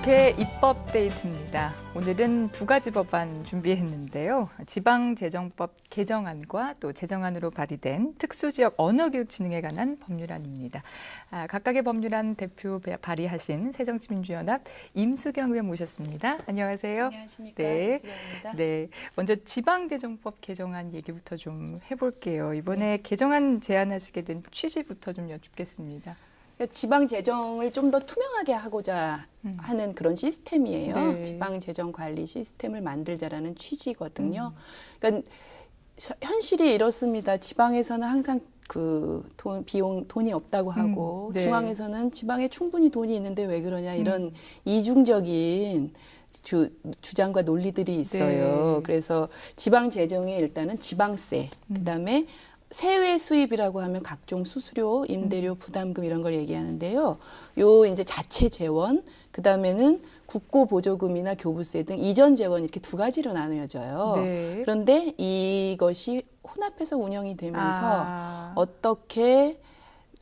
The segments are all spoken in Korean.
국회 입법 데이트입니다. 오늘은 두 가지 법안 준비했는데요. 지방재정법 개정안과 또 제정안으로 발의된 특수지역 언어교육진흥에 관한 법률안입니다. 각각의 법률안 대표 발의하신 새정치민주연합 임수경 의원 모셨습니다. 안녕하세요. 안녕하십니까. 네. 임수경입니다. 네. 먼저 지방재정법 개정안 얘기부터 좀 해볼게요. 이번에 개정안 제안하시게 된 취지부터 좀 여쭙겠습니다. 지방 재정을 좀 더 투명하게 하고자 하는 그런 시스템이에요. 네. 지방 재정 관리 시스템을 만들자라는 취지거든요. 그러니까 현실이 이렇습니다. 지방에서는 항상 그 돈이 없다고 하고 네. 중앙에서는 지방에 충분히 돈이 있는데 왜 그러냐 이런 이중적인 주장과 논리들이 있어요. 네. 그래서 지방 재정에 일단은 지방세, 그다음에 세외 수입이라고 하면 각종 수수료, 임대료, 부담금 이런 걸 얘기하는데요. 요 이제 자체 재원, 그다음에는 국고 보조금이나 교부세 등 이전 재원 이렇게 두 가지로 나누어져요. 네. 그런데 이것이 혼합해서 운영이 되면서 어떻게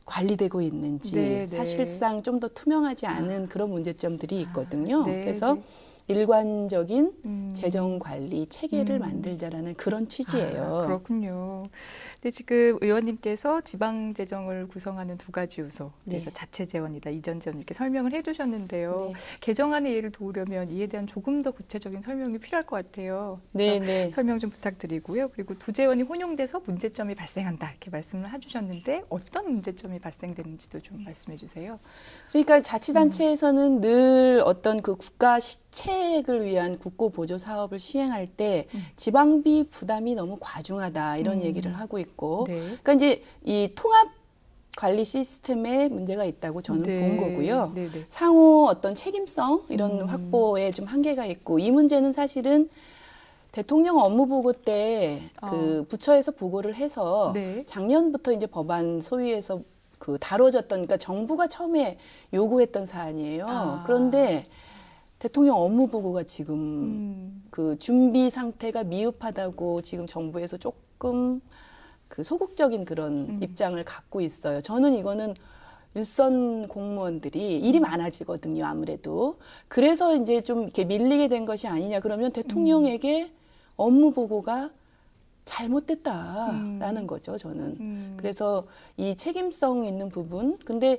관리되고 있는지 네, 네. 사실상 좀 더 투명하지 않은 그런 문제점들이 있거든요. 네, 그래서 네. 일관적인 재정 관리 체계를 만들자라는 그런 취지예요. 그렇군요. 근데 지금 의원님께서 지방 재정을 구성하는 두 가지 요소, 그래서 네. 자체 재원이다, 이전 재원 이렇게 설명을 해주셨는데요. 네. 개정안의 예를 도우려면 이에 대한 조금 더 구체적인 설명이 필요할 것 같아요. 네, 그래서 네. 설명 좀 부탁드리고요. 그리고 두 재원이 혼용돼서 문제점이 발생한다 이렇게 말씀을 해주셨는데 어떤 문제점이 발생되는지도 좀 말씀해 주세요. 그러니까 자치단체에서는 늘 어떤 그 국가 시책을 위한 국고 보조 사업을 시행할 때 지방비 부담이 너무 과중하다 이런 얘기를 하고 있고, 네. 그러니까 이제 이 통합 관리 시스템에 문제가 있다고 저는 네. 본 거고요. 네, 네. 상호 어떤 책임성 이런 확보에 좀 한계가 있고, 이 문제는 사실은 대통령 업무 보고 때 그 부처에서 보고를 해서 네. 작년부터 이제 법안 소위에서 그 다뤄졌던, 그러니까 정부가 처음에 요구했던 사안이에요. 그런데 대통령 업무 보고가 지금 그 준비 상태가 미흡하다고 지금 정부에서 조금 그 소극적인 그런 입장을 갖고 있어요. 저는 이거는 일선 공무원들이 일이 많아지거든요, 아무래도. 그래서 이제 좀 이렇게 밀리게 된 것이 아니냐. 그러면 대통령에게 업무 보고가 잘못됐다라는 거죠, 저는. 그래서 이 책임성 있는 부분, 근데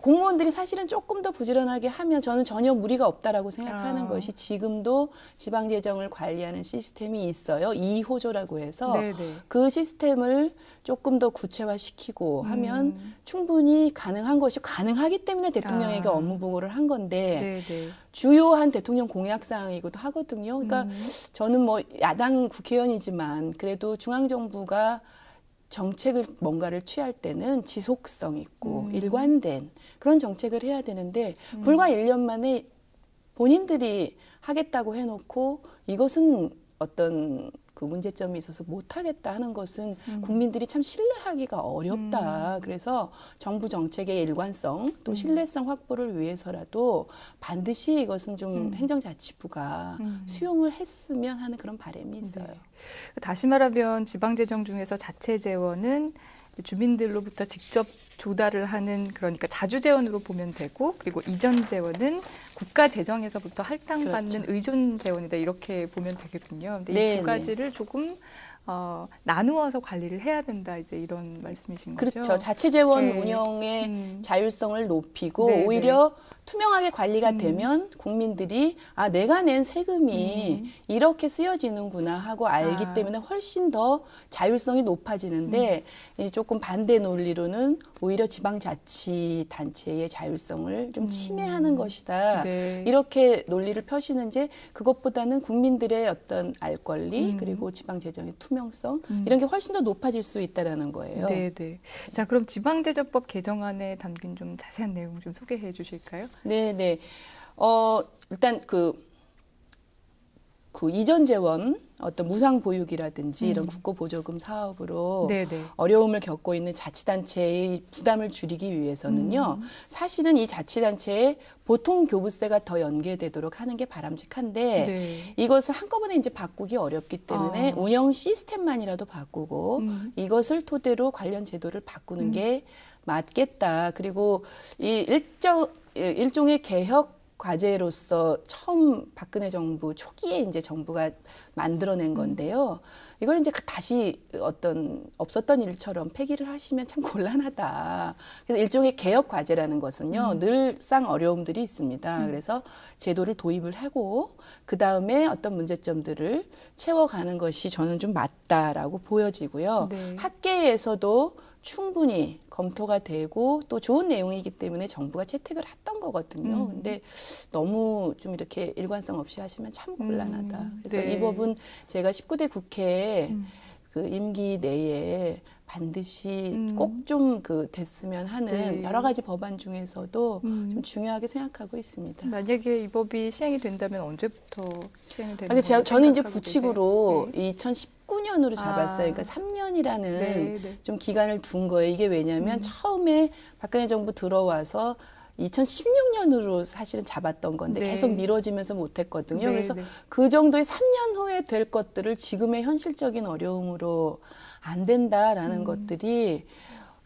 공무원들이 사실은 조금 더 부지런하게 하면 저는 전혀 무리가 없다라고 생각하는 것이, 지금도 지방재정을 관리하는 시스템이 있어요. 2호조라고 해서 네네. 그 시스템을 조금 더 구체화시키고 하면 충분히 가능한 것이, 가능하기 때문에 대통령에게 업무 보고를 한 건데 네네. 주요한 대통령 공약사항이기도 하거든요. 그러니까 저는 뭐 야당 국회의원이지만 그래도 중앙정부가 정책을 뭔가를 취할 때는 지속성 있고 일관된 그런 정책을 해야 되는데 불과 1년 만에 본인들이 하겠다고 해놓고 이것은 어떤 그 문제점이 있어서 못하겠다 하는 것은 국민들이 참 신뢰하기가 어렵다. 그래서 정부 정책의 일관성 또 신뢰성 확보를 위해서라도 반드시 이것은 좀 행정자치부가 수용을 했으면 하는 그런 바람이 있어요. 네. 다시 말하면 지방재정 중에서 자체 재원은 주민들로부터 직접 조달을 하는, 그러니까 자주재원으로 보면 되고, 그리고 이전 재원은 국가 재정에서부터 할당받는 그렇죠. 의존 재원이다 이렇게 보면 되거든요. 근데 네, 이 두 가지를 조금 나누어서 관리를 해야 된다, 이제 이런 말씀이신 거죠? 그렇죠. 자체 재원 네. 운영의 자율성을 높이고 네, 오히려 투명하게 관리가 되면 국민들이 아, 내가 낸 세금이 이렇게 쓰여지는구나 하고 알기 때문에 훨씬 더 자율성이 높아지는데 이 조금 반대 논리로는 오히려 지방자치단체의 자율성을 좀 침해하는 것이다. 네. 이렇게 논리를 펴시는지, 그것보다는 국민들의 어떤 알 권리 그리고 지방재정의 투명성 이런 게 훨씬 더 높아질 수 있다라는 거예요. 네, 네. 자, 그럼 지방재정법 개정안에 담긴 좀 자세한 내용 좀 소개해 주실까요? 네, 네. 일단 그 이전 재원 어떤 무상 보육이라든지 이런 국고 보조금 사업으로 네네. 어려움을 겪고 있는 자치단체의 부담을 줄이기 위해서는요. 사실은 이 자치단체에 보통 교부세가 더 연계되도록 하는 게 바람직한데 네. 이것을 한꺼번에 이제 바꾸기 어렵기 때문에 운영 시스템만이라도 바꾸고 이것을 토대로 관련 제도를 바꾸는 게 맞겠다. 그리고 이 일종의 개혁 과제로서 처음 박근혜 정부 초기에 이제 정부가 만들어낸 건데요. 이걸 이제 다시 어떤 없었던 일처럼 폐기를 하시면 참 곤란하다. 그래서 일종의 개혁 과제라는 것은요, 늘상 어려움들이 있습니다. 그래서 제도를 도입을 하고 그 다음에 어떤 문제점들을 채워가는 것이 저는 좀 맞다라고 보여지고요. 네. 학계에서도 충분히 검토가 되고 또 좋은 내용이기 때문에 정부가 채택을 했던 거거든요. 근데 너무 좀 이렇게 일관성 없이 하시면 참 곤란하다. 그래서 네. 이 법은 제가 19대 국회에 그 임기 내에 반드시 꼭 좀 그 됐으면 하는 네. 여러 가지 법안 중에서도 좀 중요하게 생각하고 있습니다. 만약에 이 법이 시행이 된다면 언제부터 시행이 되는 아니, 걸로 저는 이제 생각하고 부칙으로 계세요? 2019년으로 잡았어요. 그러니까 3년이라는 네, 네. 좀 기간을 둔 거예요. 이게 왜냐하면 처음에 박근혜 정부 들어와서 2016년으로 사실은 잡았던 건데 네. 계속 미뤄지면서 못했거든요. 네, 그래서 네. 그 정도의 3년 후에 될 것들을 지금의 현실적인 어려움으로 안 된다라는 것들이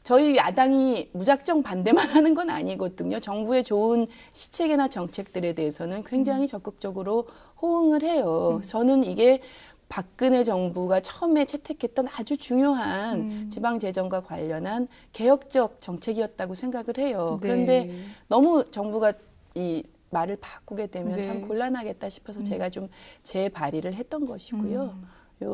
저희 야당이 무작정 반대만 하는 건 아니거든요. 정부의 좋은 시책이나 정책들에 대해서는 굉장히 적극적으로 호응을 해요. 저는 이게 박근혜 정부가 처음에 채택했던 아주 중요한 지방 재정과 관련한 개혁적 정책이었다고 생각을 해요. 네. 그런데 너무 정부가 이 말을 바꾸게 되면 네. 참 곤란하겠다 싶어서 제가 좀 재발의를 했던 것이고요. 이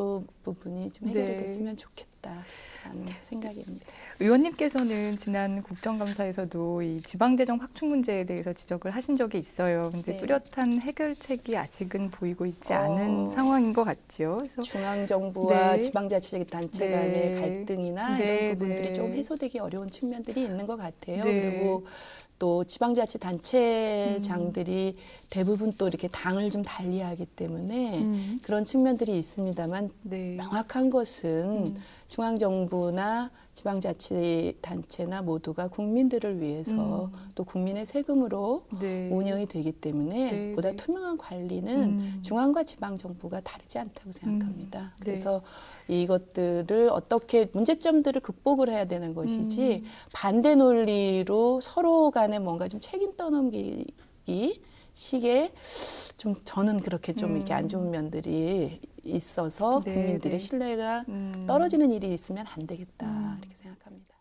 부분이 좀 해결이 네. 됐으면 좋겠다라는 생각입니다. 의원님께서는 지난 국정감사에서도 이 지방재정 확충 문제에 대해서 지적을 하신 적이 있어요. 근데 네. 뚜렷한 해결책이 아직은 보이고 있지 않은 상황인 것 같죠. 그래서 중앙정부와 네. 지방자치단체 네. 간의 갈등이나 네, 이런 부분들이 네. 좀 해소되기 어려운 측면들이 있는 것 같아요. 네. 그리고 또 지방자치단체장들이 대부분 또 이렇게 당을 좀 달리하기 때문에 그런 측면들이 있습니다만 네. 명확한 것은 중앙정부나 지방자치단체나 모두가 국민들을 위해서 또 국민의 세금으로 네. 운영이 되기 때문에 네, 보다 네. 투명한 관리는 중앙과 지방정부가 다르지 않다고 생각합니다. 네. 그래서 이것들을 어떻게 문제점들을 극복을 해야 되는 것이지 반대 논리로 서로 간에 뭔가 좀 책임 떠넘기기 식의 좀 저는 그렇게 좀 이렇게 안 좋은 면들이 있어서 네, 국민들의 네. 신뢰가 떨어지는 일이 있으면 안 되겠다 이렇게 생각합니다.